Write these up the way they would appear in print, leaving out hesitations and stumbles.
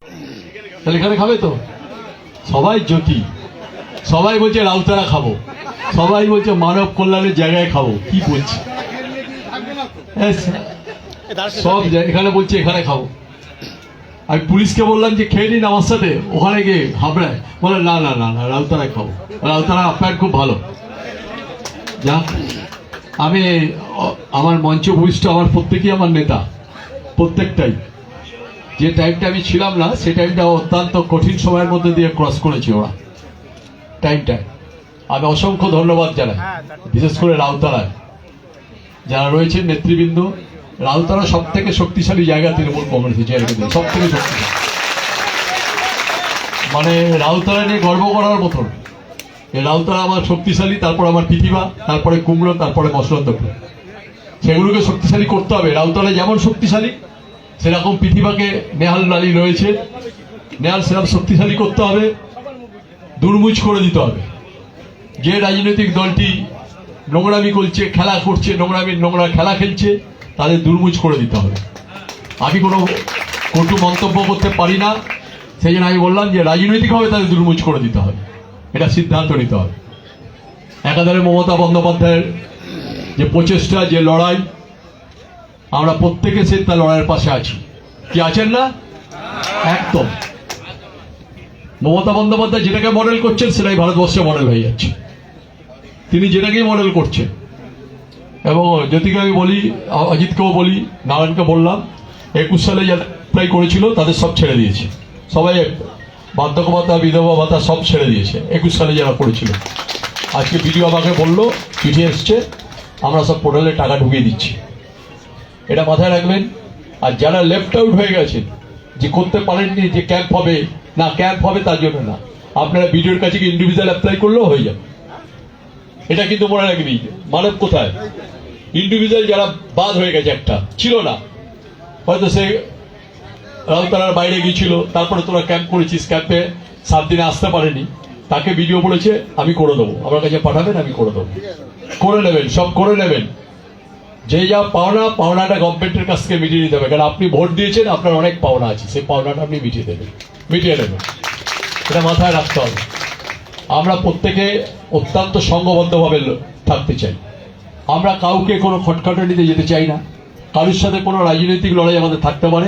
তাহলে এখানে খাবে তো সবাই জ্যোতি, সবাই বলছে রাউতারা খাবো, সবাই বলছে মানব কল্যাণের জায়গায় খাবো। কি বলছে সব এখানে বলছে এখানে খাবো। আমি পুলিশকে বললাম যে খেয়ে নিন আমার সাথে, ওখানে গিয়ে হাবড়ায় বলে না না না না রাউতারায় খাবো, রাউতারা আপ্যায়ন খুব ভালো। যা আমি আমার মঞ্চ ভূমিষ্ঠ আমার প্রত্যেকেই আমার নেতা, প্রত্যেকটাই। যে টাইমটা আমি ছিলাম না সেই টাইমটা অত্যন্ত কঠিন সময়ের মধ্যে দিয়ে ক্রস করেছি ওরা টাইমটায়। আমি অসংখ্য ধন্যবাদ জানাই, বিশেষ করে রাউতারায় যারা রয়েছেন নেতৃবৃন্দ। রাউতারা সব থেকে শক্তিশালী জায়গা তৃণমূল কংগ্রেসের জায়গা, সব থেকে শক্তিশালী। মানে রাউতারা নিয়ে গর্ব করার মতন। রাউতারা আমার শক্তিশালী, তারপর আমার পৃথিবী, তারপরে কুমড়ো, তারপরে মসলন্দপুর। সেগুলোকে শক্তিশালী করতে হবে। রাউতারা যেমন শক্তিশালী সেরকম পৃথিবীকে নেহাল লালি রয়েছে, নেহাল সেরকম শক্তিশালী করতে হবে, দুর্মুজ করে দিতে হবে। যে রাজনৈতিক দলটি নোংরামি করছে, খেলা করছে, নোংরা খেলা খেলছে, তাদের দুর্মুজ করে দিতে হবে। আমি কোনো কটু মন্তব্য করতে পারি না, সেই জন্য আমি বললাম যে রাজনৈতিকভাবে তাদের দুর্মুজ করে দিতে হবে, এটা সিদ্ধান্ত নিতে হবে। একাধারে মমতা বন্দ্যোপাধ্যায়ের যে প্রচেষ্টা, যে লড়াই, আমরা প্রত্যেকে সে তার লড়াইয়ের পাশে আছি। কি আছেন না? একদম। মমতা বন্দ্যোপাধ্যায় যেটাকে মডেল করছেন সেটাই ভারতবর্ষে মডেল হয়ে যাচ্ছে। তিনি যেটাকেই মডেল করছেন। এবং জ্যোতিকে আমি বলি, অজিতকেও বলি, নারায়ণকে বললাম, 21 সালে যারা অ্যাপ্লাই করেছিল তাদের সব ছেড়ে দিয়েছে। সবাই বার্ধক্য ভাতা, বিধবা ভাতা সব ছেড়ে দিয়েছে 21 সালে যারা করেছিল। আজকে ভিডিও আমাকে বললো, চিঠি এসছে, আমরা সব পোর্টালে টাকা ঢুকিয়ে দিচ্ছি। এটা মাথায় রাখবেন। আর যারা লেফট আউট হয়ে গেছেন, যে করতে পারেননি, যে ক্যাম্প হবে না, ক্যাম্প হবে তার জন্য না, আপনারা ভিডিওর কাছে ইন্ডিভিজুয়াল অ্যাপ্লাই করলেও হয়ে যাবে। এটা কিন্তু মনে রাখবি। মানব কোথায়? ইন্ডিভিজুয়াল যারা বাদ হয়ে গেছে, একটা ছিল না, হয়তো সে রাউতারার বাইরে গিয়েছিল, তারপরে তোরা ক্যাম্প করেছিস, ক্যাম্পে 7 দিনে আসতে পারেনি, তাকে ভিডিও বলেছে আমি করে দেবো, আমার কাছে পাঠাবেন, আমি করে দেবো। করে নেবেন, সব করে নেবেন। যে যা পাওনাটা গভর্নমেন্টের কাছ থেকে মিটিয়ে নিতে হবে। কারণ আপনি ভোট দিয়েছেন, আপনার অনেক পাওনা আছে, সেই পাওনাটা আপনি মিটিয়ে নেবেন। এটা মাথায় রাখতে হবে। আমরা প্রত্যেকে অত্যন্ত সংঘবদ্ধভাবে থাকতে চাই। আমরা কাউকে কোনো খটখাটানিতে যেতে চাই না। কারোর সাথে কোনো রাজনৈতিক লড়াই আমাদের থাকতে পারে,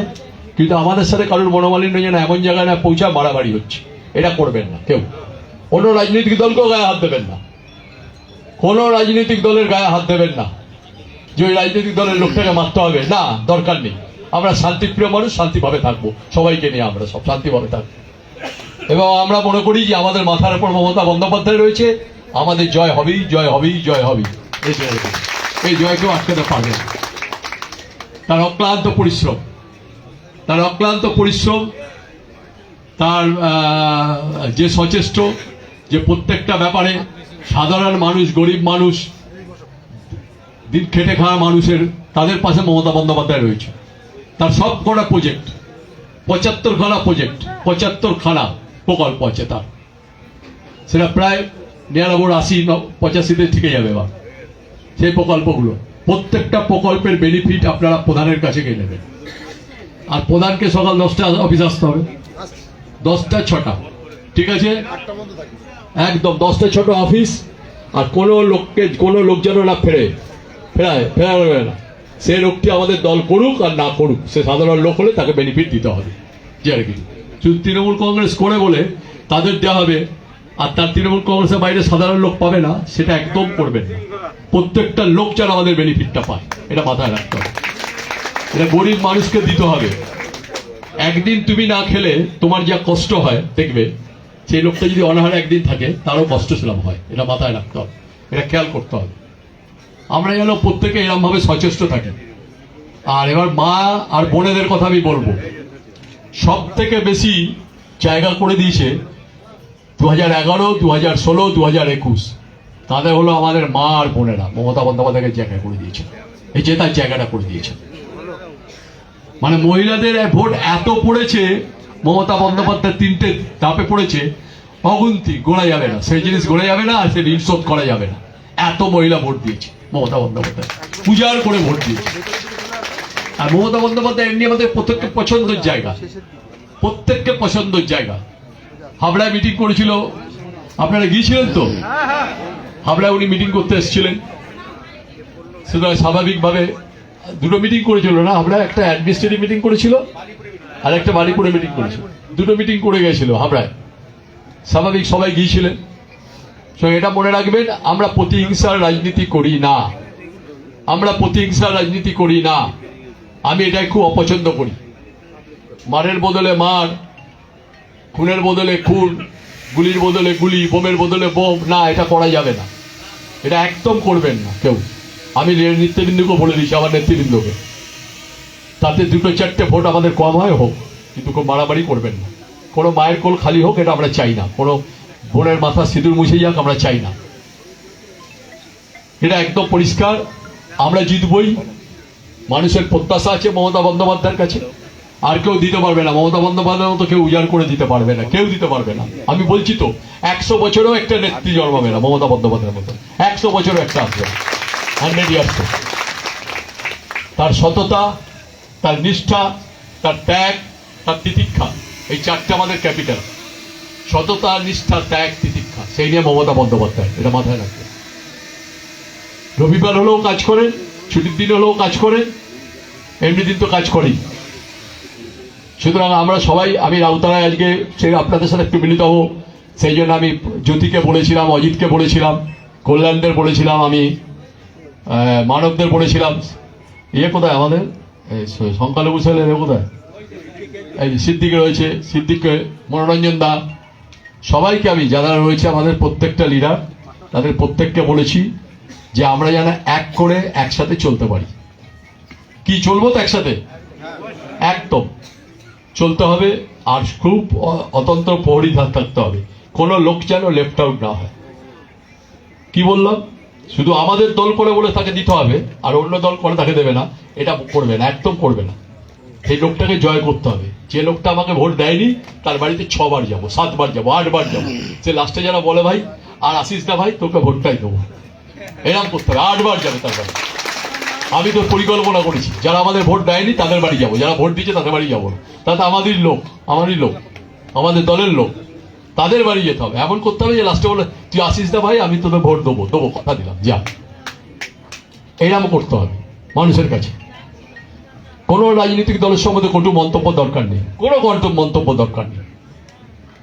কিন্তু আমাদের সাথে কারোর মনোমালিন্য যেন এমন জায়গায় না পৌঁছা মারামারি হচ্ছে, এটা করবেন না কেউ। কোনো রাজনৈতিক দলকেও গায়ে হাত দেবেন না, কোনো রাজনৈতিক দলের গায়ে হাত দেবেন না যে ওই রাজনৈতিক দলের লোকটাকে মারতে হবে, না, দরকার নেই। আমরা শান্তিপ্রিয় মানুষ, শান্তিভাবে থাকবো, সবাইকে নিয়ে আমরা সব শান্তিভাবে থাকবো। এবং আমরা মনে করি যে আমাদের মাথার উপর মমতা বন্দ্যোপাধ্যায় রয়েছে, আমাদের জয় হবেই, জয় হবেই, জয় হবেই। এই জয়কেও আটকাতে পারবে না। তার অক্লান্ত পরিশ্রম, তার যে সচেষ্ট, যে প্রত্যেকটা ব্যাপারে সাধারণ মানুষ, গরিব মানুষ, দিন খেটে খাওয়া মানুষের, তাদের পাশে মমতা বন্দ্যোপাধ্যায় রয়েছে। তার সব কটা প্রজেক্ট, 75খানা প্রজেক্ট, 75খানা প্রকল্প আছে তার। সেটা প্রায় 89-80-85-তে ঠিক যাবে। বা সেই প্রকল্পগুলো, প্রত্যেকটা প্রকল্পের বেনিফিট আপনারা প্রধানের কাছে গিয়ে নেবেন। আর প্রধানকে সকাল 10টা অফিস আসতে হবে, 10টা 6টা, ঠিক আছে? একদম 10টা 6টা অফিস। আর কোনো লোক যেন না ফেরাবে না। সে লোকটি আমাদের দল করুক আর না করুক, সে সাধারণ লোক হলে তাকে বেনিফিট দিতে হবে। যে আর কি শুধু তৃণমূল কংগ্রেস করে বলে তাদের দেওয়া হবে আর তার তৃণমূল কংগ্রেসের বাইরে সাধারণ লোক পাবে না, সেটা একদম করবেন না। প্রত্যেকটা লোক যেন আমাদের বেনিফিটটা পায়, এটা মাথায় রাখতে হবে। এটা গরিব মানুষকে দিতে হবে। একদিন তুমি না খেলে তোমার যা কষ্ট হয় দেখবে, সেই লোকটা যদি অনাহারে একদিন থাকে তারও কষ্ট সেরকম হয়। এটা মাথায় রাখতে হবে, এটা খেয়াল করতে হবে। আমরা যেন প্রত্যেকে এরকম ভাবে সচেষ্ট থাকেন। আর এবার মা আর বোনেদের কথা আমি বলবো, সব থেকে বেশি জায়গা করে দিয়েছে 2011, 2016, 2021, তাদের হলো আমাদের মা আর বোনেরা। মমতা বন্দ্যোপাধ্যায়কে জায়গা করে দিয়েছে, এই যে তার জায়গাটা করে দিয়েছে। মানে মহিলাদের ভোট এত পড়েছে, মমতা বন্দ্যোপাধ্যায় 3টে ধাপে পড়েছে, অগুন্তি, গোনা যাবে না, সেই জিনিস গোনা যাবে না, আর সে ঋণ শোধ করা যাবে না। এত মহিলা ভোট দিয়েছে মমতা বন্দ্যোপাধ্যায়, পূজার করে ভোট দিয়েছে। আর মমতা বন্দ্যোপাধ্যায় এমনি আমাদের প্রত্যেকটা পছন্দের জায়গা, প্রত্যেককে পছন্দের জায়গা। হাবড়ায় মিটিং করেছিল, আপনারা গিয়েছিলেন তো? হাবড়ায় উনি মিটিং করতে এসেছিলেন, সুতরাং স্বাভাবিকভাবে দুটো মিটিং করেছিল না হাবড়ায়, একটা অ্যাডমিনিস্ট্রেটিভ মিটিং করেছিল আর একটা বাড়িপুরে মিটিং করেছিল, দুটো মিটিং করে গেছিল হাবড়ায়, স্বাভাবিক সবাই গিয়েছিলেন। তো এটা মনে রাখবেন, আমরা প্রতিহিংসার রাজনীতি করি না, আমরা প্রতিহিংসার রাজনীতি করি না। আমি এটাই খুব অপছন্দ করি। মারের বদলে মার, খুনের বদলে খুন, গুলির বদলে গুলি, বোমের বদলে বোম, না, এটা করা যাবে না, এটা একদম করবেন না কেউ। আমি নেতৃবৃন্দকে বলে দিচ্ছি, আমার নেতৃবৃন্দকে, তাতে দুটো চারটে ভোট আমাদের কম হয় হোক, কিন্তু খুব বাড়াবাড়ি করবেন না। কোনো মায়ের কোল খালি হোক এটা আমরা চাই না, কোনো বোনের মাথা সিঁদুর মুছে যাক আমরা চাই না, এটা একদম পরিষ্কার। আমরা জিতবই, মানুষের প্রত্যাশা আছে মমতা বন্দ্যোপাধ্যায়ের কাছে, আর কেউ দিতে পারবে না। মমতা বন্দ্যোপাধ্যায়ের মতো কেউ উজাড় করে দিতে পারবে না, কেউ দিতে পারবে না। আমি বলছি তো, 100 বছরেও একটা নেত্রী জন্মাবে না মমতা বন্দ্যোপাধ্যায়ের মতো, 100 বছরেও একটা আসবে, 100 ইয়ার্স। তার সততা, তার নিষ্ঠা, তার ত্যাগ, তার তিতিক্ষা, এই চারটে আমাদের ক্যাপিটাল। সততা, নিষ্ঠা, ত্যাগ, তিতিক্ষা, সেই নিয়ে মমতা বন্দ্যোপাধ্যায়, এটা মাথায় রাখবে। রবিবার হলেও কাজ করেন, ছুটির দিন হলেও কাজ করেন, এমনি দিন তো কাজ করি। সুতরাং আমরা সবাই, আমি রাউতারায় আজকে সেই আপনাদের সাথে একটু মিলিত হবো, সেই জন্য আমি জ্যোতিকে বলেছিলাম, অজিতকে বলেছিলাম, কল্যাণদের বলেছিলাম, আমি মানবদের বলেছিলাম। কোথায় আমাদের সংখ্যালঘু ছেলে কোথায়? এই সিদ্দিক রয়েছে, সিদ্দিককে, মনোরঞ্জন দা, সবাইকে আমি, যারা রয়েছে আমাদের প্রত্যেকটা লিডার, তাদের প্রত্যেককে বলেছি যে আমরা যেন এক করে একসাথে চলতে পারি। কি চলবো তো একসাথে, একদম চলতে হবে। আর খুব অতন্ত্র প্রহরী থাকতে হবে, কোনো লোক যেন লেফট আউট না হয়। কি বললাম? শুধু আমাদের দল করে বলে তাকে দিতে হবে আর অন্য দল করে তাকে দেবে না, এটা করবে না, একদম করবে না। সেই লোকটাকে জয় করতে হবে। যে লোকটা আমাকে ভোট দেয়নি তার বাড়িতে 6 বার যাবো, 7 বার যাবো, 8 বার যাবো, সে লাস্টে যারা বলে ভাই আর আসিস না ভাই, তোকে ভোটটাই দেবো, এরকম করতে হবে। 8 বার যাবে তার বাড়ি। আমি তো পরিকল্পনা করেছি, যারা আমাদের ভোট দেয়নি তাদের বাড়ি যাবো, যারা ভোট দিচ্ছে তাদের বাড়ি যাবো না। তাতে আমাদেরই লোক, আমাদের দলের লোক, তাদের বাড়ি যেতে হবে। এমন করতে হবে যে লাস্টে বলে তুই আসিস না ভাই, আমি তোদের ভোট দেবো, কথা দিলাম, যা। এরকম করতে হবে মানুষের কাছে। কোনো রাজনৈতিক দলের সম্বন্ধে কটু মন্তব্য দরকার নেই, কোনো মন্তব্য দরকার নেই।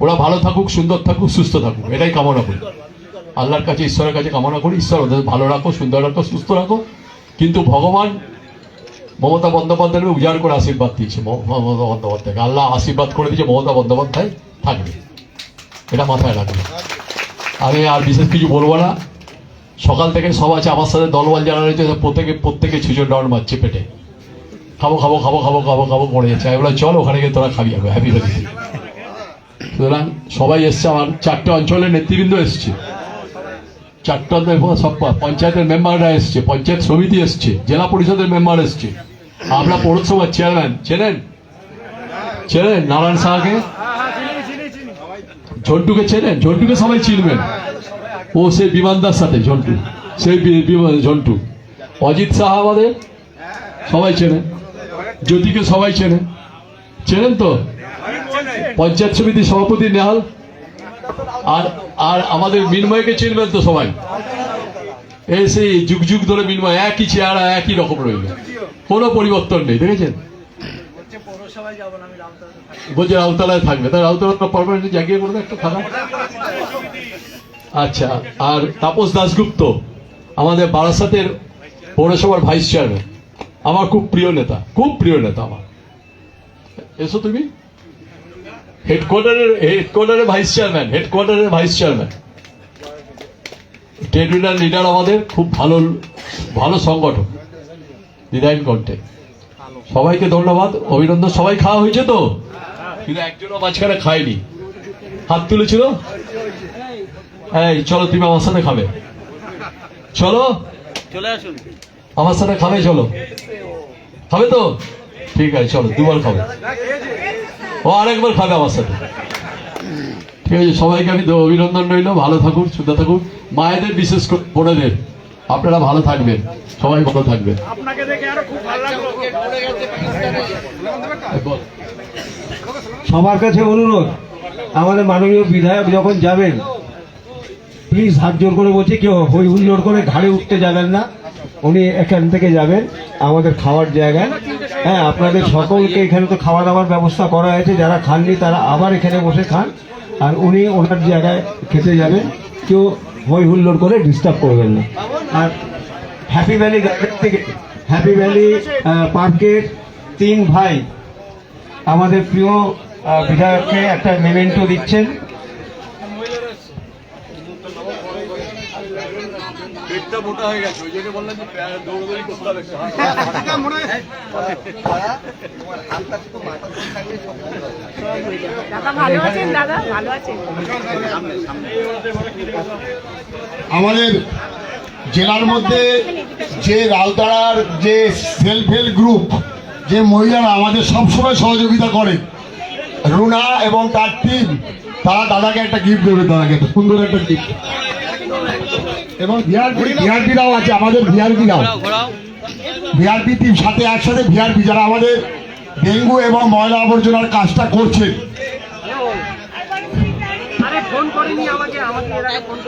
ওরা ভালো থাকুক, সুন্দর থাকুক, সুস্থ থাকুক, এটাই কামনা করি। আল্লাহর কাছে, ঈশ্বরের কাছে কামনা করি, ঈশ্বর ওদের ভালো রাখো, সুন্দর রাখো, সুস্থ রাখো। কিন্তু ভগবান মমতা বন্দ্যোপাধ্যায়ের উজাড় করে আশীর্বাদ দিয়েছে, মমতা বন্দ্যোপাধ্যায়কে আল্লাহ আশীর্বাদ করে দিয়েছে, মমতা বন্দ্যোপাধ্যায় থাকবে, এটা মাথায় রাখবে। আমি আর বিশেষ কিছু বলবো না। সকাল থেকে সব আছে আমার সাথে, দলবল যারা রয়েছে প্রত্যেকে ছুঁচো ডর মারছে পেটে, খাবো খাবো খাবো খাবো খাবো খাবো করে যাচ্ছে। আমি বলে চল ওখানে গিয়ে তোরা খাবি, হ্যাপি হয়ে। সুতরাং সবাই এসছে, আমার 4টে অঞ্চলের নেতৃবৃন্দ এসছে, 4টা সব পঞ্চায়েতের মেম্বাররা এসছে, পঞ্চায়েত সমিতি এসছে, জেলা পরিষদের মেম্বার এসছে, আমরা পৌরসভার চেয়ারম্যান চেনেন নারায়ণ সাহাকে, ঝন্টুকে চেনেন, ঝন্টুকে সবাই চিনবেন, ও সেই বিমানদার সাথে ঝন্টু, সেই ঝন্টু। অজিত সাহা আমাদের সবাই চেনেন, জ্যোতিকে সবাই চেনেন তো, পঞ্চায়েত সমিতির সভাপতি নেহাল, আর আমাদের মিনময়কে চিনবেন তো সবাই। এই সেই যুগ যুগ ধরে মিনময় একই চেহারা, একই রকম রইল, কোনো পরিবর্তন নেই, দেখেছেন? বলছে রাউতালায় থাকবে, তাই রাউতালা পারমানেন্ট জায়গায় করবে একটা থাকা। আচ্ছা, আর তাপস দাশগুপ্ত আমাদের বারাসাতের পৌরসভার ভাইস চেয়ারম্যান, আমার খুব প্রিয় নেতা, আমার। এসো তুমি, হেডকোয়ার্টারের vice chairman, trade union leader আমাদের, খুব ভালো সংগঠন, ডিজাইন কন্টে। সবাইকে ধন্যবাদ, অভিনন্দন। সবাই খাওয়া হয়েছে তো? কিন্তু একজনও মাঝখানে খায়নি, হাত তুলেছিল। এই চলো, তুমি আমার সাথে খাবে, চলো আমার সাথে খাবে, চলো খাবে তো? ঠিক আছে, চলো, 2 বার খাবে, ও আরেকবার খাবে আমার সাথে। ঠিক আছে, সবাইকে আমি অভিনন্দন রইল, ভালো থাকুন, সুস্থ থাকুন। মায়েদের, বিশেষ করে বোনেদের, আপনারা ভালো থাকবেন, সবাই ভালো থাকবেন। সবার কাছে অনুরোধ, আমাদের মাননীয় বিধায়ক যখন যাবেন প্লিজ হাত জোর করে বলছি, কেউ হই হুল্লোড় করে ঘাড়ে উঠতে যাবেন না। উনি এখান থেকে যাবেন আমাদের খাওয়ার জায়গায়। হ্যাঁ, আপনাদের সকলকে এখানে তো খাওয়া দাওয়ার ব্যবস্থা করা হয়েছে, যারা খাননি তারা আবার এখানে বসে খান। আর উনি ওনার জায়গায় খেতে যাবেন, কেউ হই হুল্লোড় করে ডিস্টার্ব করবেন না। আর হ্যাপি ভ্যালি গার্ডেন থেকে, হ্যাপি ভ্যালি পার্কের 3 ভাই আমাদের প্রিয় বিধায়ককে একটা মেমেন্টো দিচ্ছেন। দাদা ভালো আছেন? দাদা ভালো আছেন? আমাদের জেলার মধ্যে যে রাউতাড়ার যে সেলফ হেল্প গ্রুপ, যে মহিলারা আমাদের সবসময় সহযোগিতা করে, রুনা এবং তার টিম, তারা দাদাকে একটা গিফট দেবে, দাদাকে একটা সুন্দর একটা গিফট। এবং ভিআরপিরাও আছে, আমাদের ভিআরপি টিম সাথে একসাথে ভিআরপি যারা আমাদের ডেঙ্গু এবং ময়লা আবর্জনার কাজটা করছে। আরে ফোন করেনি আমাকে, এর আগে ফোন